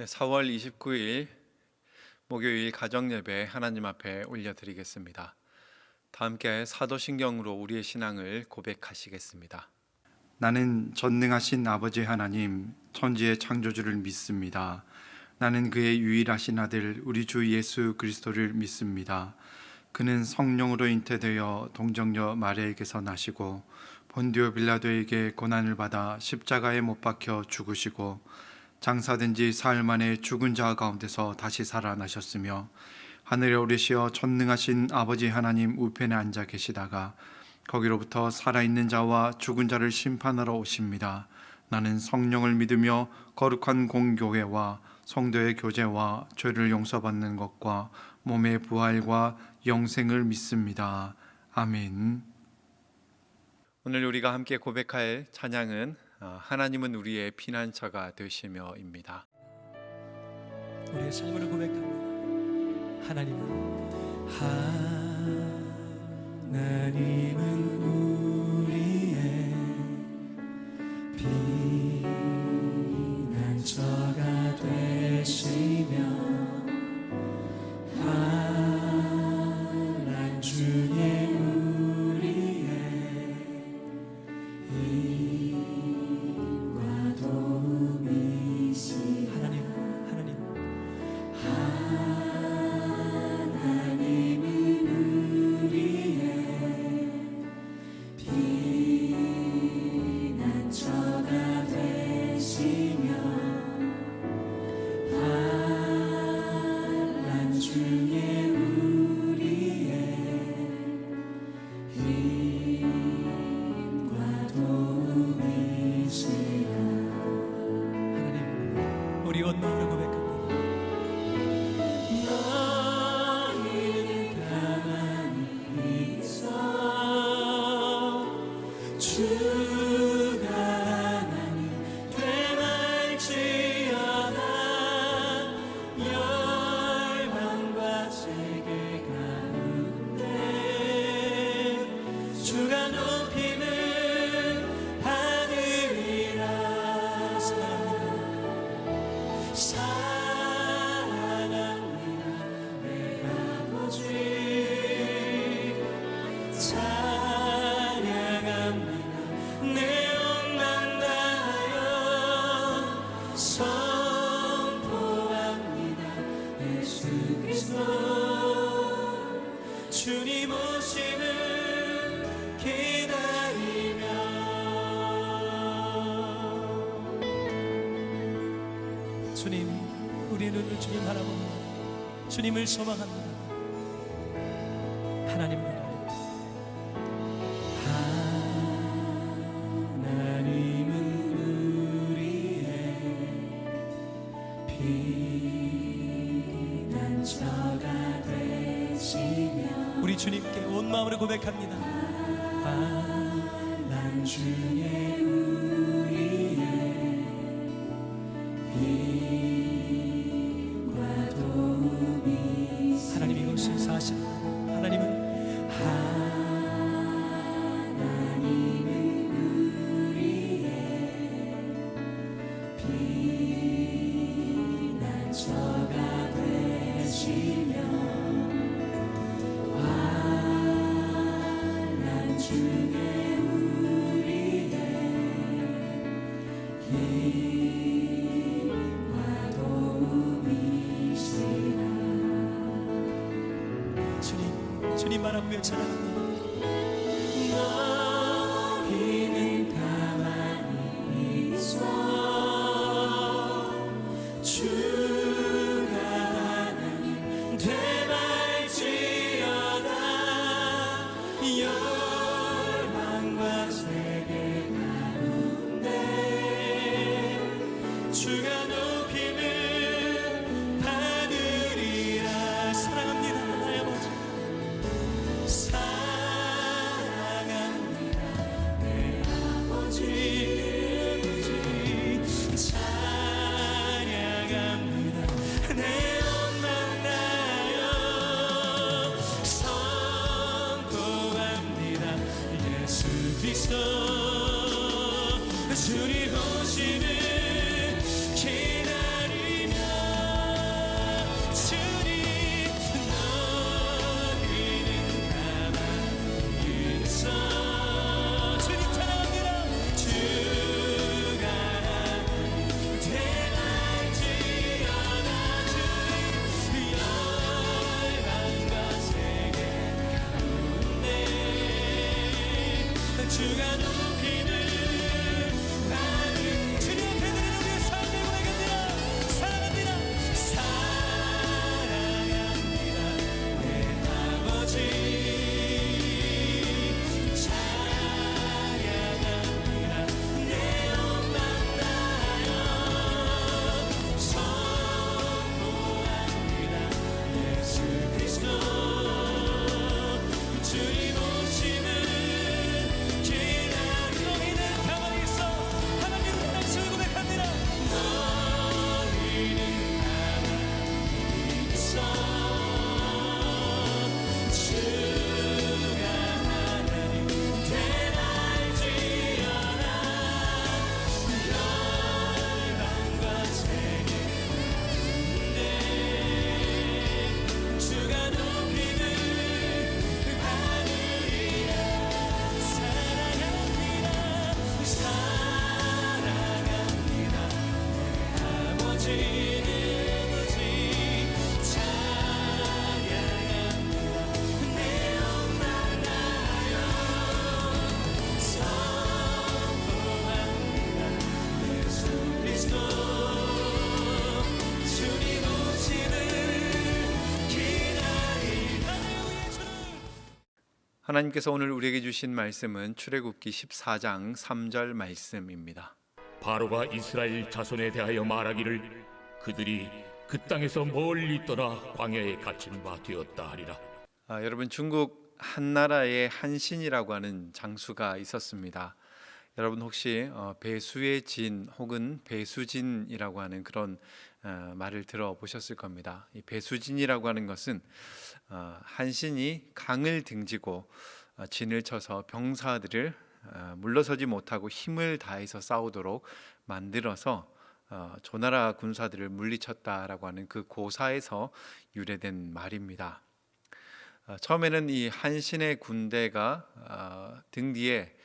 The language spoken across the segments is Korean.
4월 29일 목요일 가정예배 하나님 앞에 올려드리겠습니다. 다 함께 사도신경으로 우리의 신앙을 고백하시겠습니다. 나는 전능하신 아버지 하나님, 천지의 창조주를 믿습니다. 나는 그의 유일하신 아들 우리 주 예수 그리스도를 믿습니다. 그는 성령으로 잉태되어 동정녀 마리아에게서 나시고 본디오 빌라도에게 고난을 받아 십자가에 못 박혀 죽으시고 장사된 지 사흘 만에 죽은 자 가운데서 다시 살아나셨으며 하늘에 오르시어 전능하신 아버지 하나님 우편에 앉아 계시다가 거기로부터 살아있는 자와 죽은 자를 심판하러 오십니다. 나는 성령을 믿으며 거룩한 공교회와 성도의 교제와 죄를 용서받는 것과 몸의 부활과 영생을 믿습니다. 아멘. 오늘 우리가 함께 고백할 찬양은 하나님은 우리의 피난처가 되시며입니다. 우리의 삶을 고백합니다. 하나님은 우리의 피난처가 되시며 환난 중에 우리의 힘과 도움이시 하나님은 우리의 피난처가 되시며 환난 중에 우리의 힘과 도움이시라. 하나님, 우리 온 마음으로 고백합니다. 너희는 가만히 있어 주가 하나님 되말지어다. 열방과 세계 가운데 주가 높임을 받으리라. 사랑합니다 내 아버지, 찬양합니다 내 온 맘 다하여 선포합니다. 예수 그리스도 주님 오심을 기다리며. 주님, 우리의 눈을 주님 바라봅니다. 주님을 소망합니다. 하나님 나라. 하나님은 우리의 피난처가 되시며. 우리 주님께 온 마음으로 고백합니다. 환난 중에 우리의 힘과 도움이. 하나님 이곳에 사십니다. 하나님은 우리의 피난처가 되시며 환난 중에 우리의 힘과 도움이시라. 주님 바라보며 찬양합니다. 너희는 가만히 있어 주가 하나님 되말지어다. 열방과 세계 가운데 주가 높임을 받으리라. 사랑합니다 나의 아버지, 사랑합니다 내 아버지, 찬양합니다 내 온 맘 다하여 선포합니다. 예수 그리스도 주님 오시는 기다리며. 하나님께서 오늘 우리에게 주신 말씀은 출애굽기 14장 3절 말씀입니다. 바로가 이스라엘 자손에 대하여 말하기를 그들이 그 땅에서 멀리 떠나 광야에 갇힌 바 되었다 하리라. 여러분, 중국 한나라에 한신이라고 하는 장수가 있었습니다. 여러분 혹시 배수의 진 혹은 배수진이라고 하는 그런 말을 들어보셨을 겁니다. 이 배수진이라고 하는 것은 한신이 강을 등지고 진을 쳐서 병사들을 물러서지 못하고 힘을 다해서 싸우도록 만들어서 조나라 군사들을 물리쳤다라고 하는 그 고사에서 유래된 말입니다. 처음에는 이 한신의 군대가 등 뒤에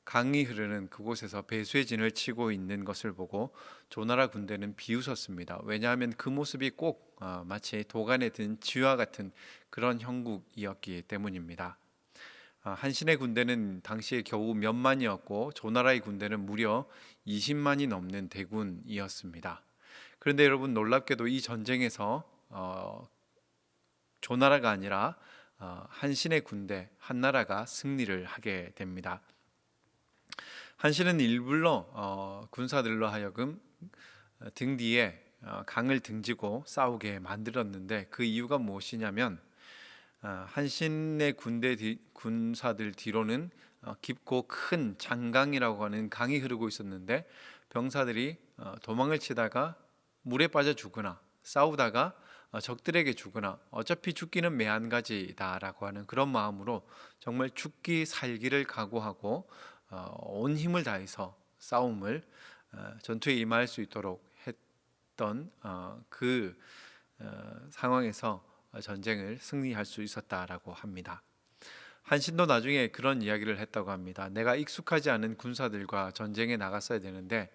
강이 흐르는 그곳에서 배수의 진을 치고 있는 것을 보고 조나라 군대는 비웃었습니다. 왜냐하면 그 모습이 꼭 마치 도간에 든 쥐와 같은 그런 형국이었기 때문입니다. 한신의 군대는 당시에 겨우 몇만이었고 조나라의 군대는 무려 20만이 넘는 대군이었습니다. 그런데 여러분, 놀랍게도 이 전쟁에서 조나라가 아니라 한신의 군대 한나라가 승리를 하게 됩니다. 한신은 일부러 군사들로 하여금 등 뒤에 강을 등지고 싸우게 만들었는데 그 이유가 무엇이냐면 한신의 군사들 뒤로는 깊고 큰 장강이라고 하는 강이 흐르고 있었는데 병사들이 도망을 치다가 물에 빠져 죽거나 싸우다가 적들에게 죽거나 어차피 죽기는 매한가지다라고 하는 그런 마음으로 정말 죽기 살기를 각오하고 온 힘을 다해서 싸움을 전투에 임할 수 있도록 했던 그 상황에서 전쟁을 승리할 수 있었다라고 합니다. 한신도 나중에 그런 이야기를 했다고 합니다. 내가 익숙하지 않은 군사들과 전쟁에 나갔어야 되는데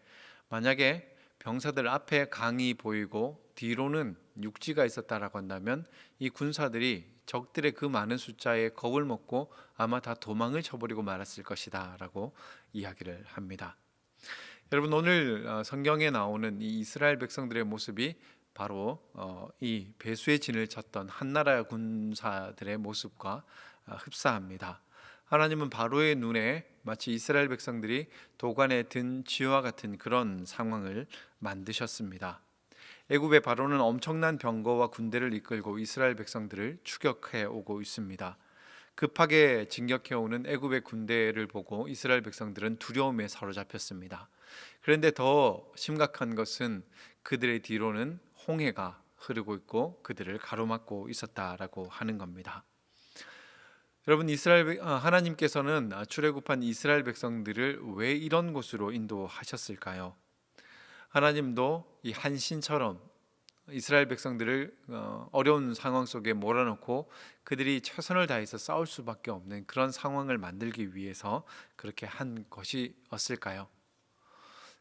만약에 병사들 앞에 강이 보이고 뒤로는 육지가 있었다라고 한다면 이 군사들이 적들의 그 많은 숫자에 겁을 먹고 아마 다 도망을 쳐버리고 말았을 것이다 라고 이야기를 합니다. 여러분, 오늘 성경에 나오는 이 이스라엘 백성들의 모습이 바로 이 배수의 진을 쳤던 한나라 군사들의 모습과 흡사합니다. 하나님은 바로의 눈에 마치 이스라엘 백성들이 도관에 든 쥐와 같은 그런 상황을 만드셨습니다. 애굽의 바로는 엄청난 병거와 군대를 이끌고 이스라엘 백성들을 추격해 오고 있습니다. 급하게 진격해 오는 애굽의 군대를 보고 이스라엘 백성들은 두려움에 사로잡혔습니다. 그런데 더 심각한 것은 그들의 뒤로는 홍해가 흐르고 있고 그들을 가로막고 있었다라고 하는 겁니다. 여러분, 하나님께서는 출애굽한 이스라엘 백성들을 왜 이런 곳으로 인도하셨을까요? 하나님도 이 한신처럼 이스라엘 백성들을 어려운 상황 속에 몰아넣고 그들이 최선을 다해서 싸울 수밖에 없는 그런 상황을 만들기 위해서 그렇게 한 것이었을까요?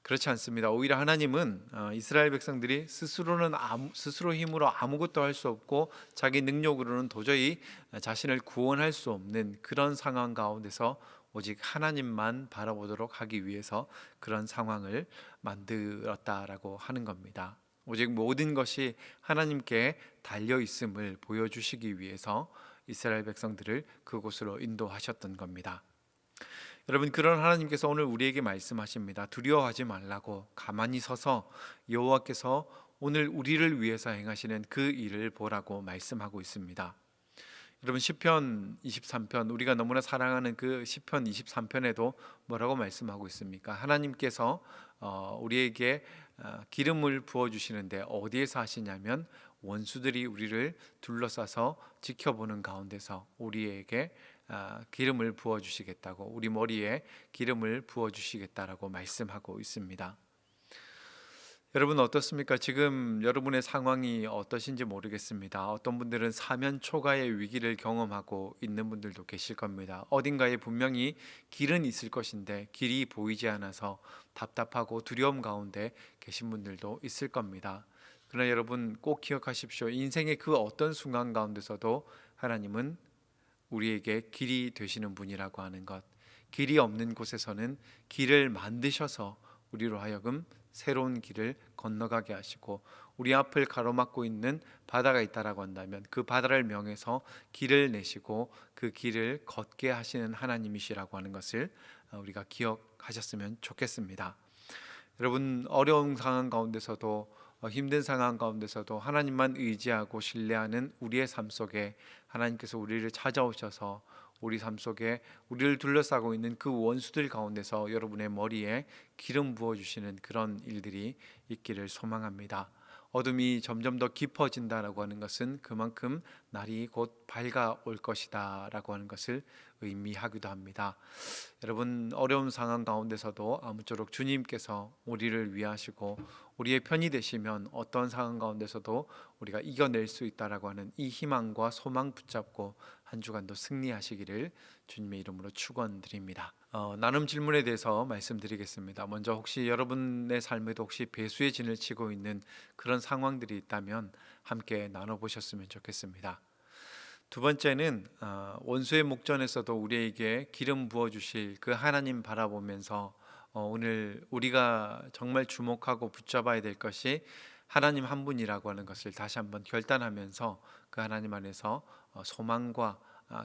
그렇지 않습니다. 오히려 하나님은 이스라엘 백성들이 스스로 힘으로 아무것도 할 수 없고 자기 능력으로는 도저히 자신을 구원할 수 없는 그런 상황 가운데서 오직 하나님만 바라보도록 하기 위해서 그런 상황을 만들었다라고 하는 겁니다. 오직 모든 것이 하나님께 달려 있음을 보여주시기 위해서 이스라엘 백성들을 그곳으로 인도하셨던 겁니다. 여러분, 그런 하나님께서 오늘 우리에게 말씀하십니다. 두려워하지 말라고 가만히 서서 여호와께서 오늘 우리를 위해서 행하시는 그 일을 보라고 말씀하고 있습니다. 여러분, 시편 23편, 우리가 너무나 사랑하는 그 시편 23편에도 뭐라고 말씀하고 있습니까? 하나님께서 우리에게 기름을 부어주시는데 어디에서 하시냐면 원수들이 우리를 둘러싸서 지켜보는 가운데서 우리에게 기름을 부어주시겠다고, 우리 머리에 기름을 부어주시겠다라고 말씀하고 있습니다. 여러분 어떻습니까? 지금 여러분의 상황이 어떠신지 모르겠습니다. 어떤 분들은 사면 초가의 위기를 경험하고 있는 분들도 계실 겁니다. 어딘가에 분명히 길은 있을 것인데 길이 보이지 않아서 답답하고 두려움 가운데 계신 분들도 있을 겁니다. 그러나 여러분 꼭 기억하십시오. 인생의 그 어떤 순간 가운데서도 하나님은 우리에게 길이 되시는 분이라고 하는 것, 길이 없는 곳에서는 길을 만드셔서 우리로 하여금 새로운 길을 건너가게 하시고, 우리 앞을 가로막고 있는 바다가 있다라고 한다면 그 바다를 명해서 길을 내시고 그 길을 걷게 하시는 하나님이시라고 하는 것을 우리가 기억하셨으면 좋겠습니다. 여러분, 어려운 상황 가운데서도 힘든 상황 가운데서도 하나님만 의지하고 신뢰하는 우리의 삶 속에 하나님께서 우리를 찾아오셔서 우리 삶 속에 우리를 둘러싸고 있는 그 원수들 가운데서 여러분의 머리에 기름 부어주시는 그런 일들이 있기를 소망합니다. 어둠이 점점 더 깊어진다라고 하는 것은 그만큼 날이 곧 밝아올 것이다 라고 하는 것을 의미하기도 합니다. 여러분, 어려운 상황 가운데서도 아무쪼록 주님께서 우리를 위하시고 우리의 편이 되시면 어떤 상황 가운데서도 우리가 이겨낼 수 있다라고 하는 이 희망과 소망 붙잡고 한 주간도 승리하시기를 주님의 이름으로 축원드립니다. 나눔 질문에 대해서 말씀드리겠습니다. 먼저, 혹시 여러분의 삶에도 혹시 배수의 진을 치고 있는 그런 상황들이 있다면 함께 나눠보셨으면 좋겠습니다. 두 번째는 원수의 목전에서도 우리에게 기름 부어주실 그 하나님 바라보면서 오늘 우리가 정말 주목하고 붙잡아야 될 것이 하나님 한 분이라고 하는 것을 다시 한번 결단하면서 그 하나님 안에서 소망과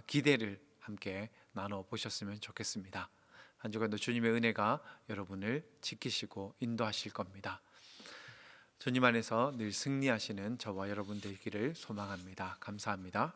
기대를 함께 나눠보셨으면 좋겠습니다. 한 주간도 주님의 은혜가 여러분을 지키시고 인도하실 겁니다. 주님 안에서 늘 승리하시는 저와 여러분 되기를 소망합니다. 감사합니다.